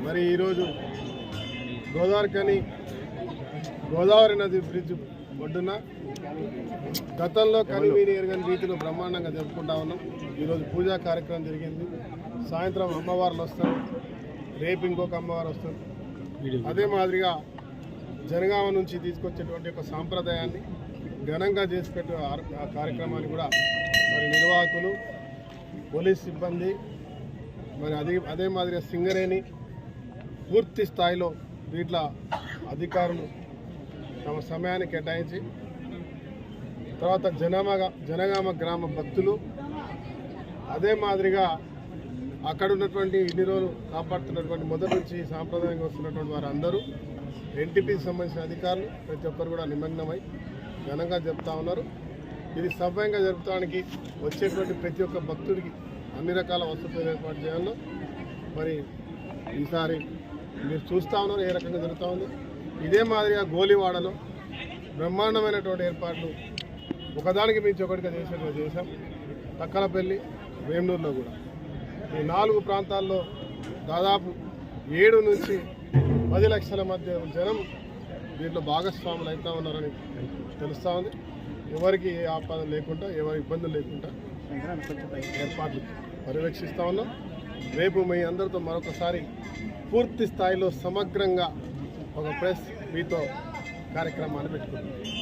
మరి ఈరోజు గోదావరి నది బ్రిడ్జ్ ఒడ్డున గతంలో కనివీని ఎరగని రీతిలో బ్రహ్మాండంగా జరుపుకుంటా ఉన్నాం. ఈరోజు పూజా కార్యక్రమం జరిగింది. సాయంత్రం అమ్మవార్లు వస్తారు, రేపు ఇంకొక అమ్మవారు వస్తారు. అదే మాదిరిగా జనగామ నుంచి తీసుకొచ్చేటువంటి ఒక సాంప్రదాయాన్ని ఘనంగా చేసి పెట్టే ఆ కార్యక్రమాన్ని కూడా మరి నిర్వాహకులు, పోలీస్ సిబ్బంది, మరి అదే మాదిరిగా సింగరేణి పూర్తి స్థాయిలో దీంట్లో అధికారులు తమ సమయాన్ని కేటాయించి, తర్వాత జనగామ గ్రామ భక్తులు, అదే మాదిరిగా అక్కడ ఉన్నటువంటి ఇన్ని రోజులు కాపాడుతున్నటువంటి మొదటి నుంచి సాంప్రదాయంగా వస్తున్నటువంటి వారందరూ, ఎన్టీపీకి సంబంధించిన అధికారులు ప్రతి ఒక్కరు కూడా నిమగ్నమై ఘనంగా జరుపుతూ ఉన్నారు. ఇది సవ్యంగా జరుపుతానికి వచ్చేటువంటి ప్రతి ఒక్క భక్తుడికి అన్ని రకాల వసతులు ఏర్పాటు చేయాలో మరి ఈసారి మీరు చూస్తూ ఉన్నారు ఏ రకంగా జరుగుతూ ఉంది. ఇదే మాదిరిగా గోలివాడలో బ్రహ్మాండమైనటువంటి ఏర్పాట్లు ఒకదానికి మించి ఒకటిగా చేసాం. తక్కలపల్లి, వేమూరులో కూడా ఈ 4 ప్రాంతాల్లో దాదాపు 7 నుంచి 10 లక్షల మధ్య జనం దీంట్లో భాగస్వాములు అవుతూ ఉన్నారని తెలుస్తూ ఉంది. ఎవరికి ఏ ఆపద లేకుండా, ఎవరి ఇబ్బందులు లేకుండా ఏర్పాట్లు పర్యవేక్షిస్తూ ఉన్నాం. రేపు మీ అందరితో మరొకసారి పూర్తి స్థాయిలో సమగ్రంగా ఒక ప్రెస్ మీతో కార్యక్రమాన్ని పెట్టుకుంటాం.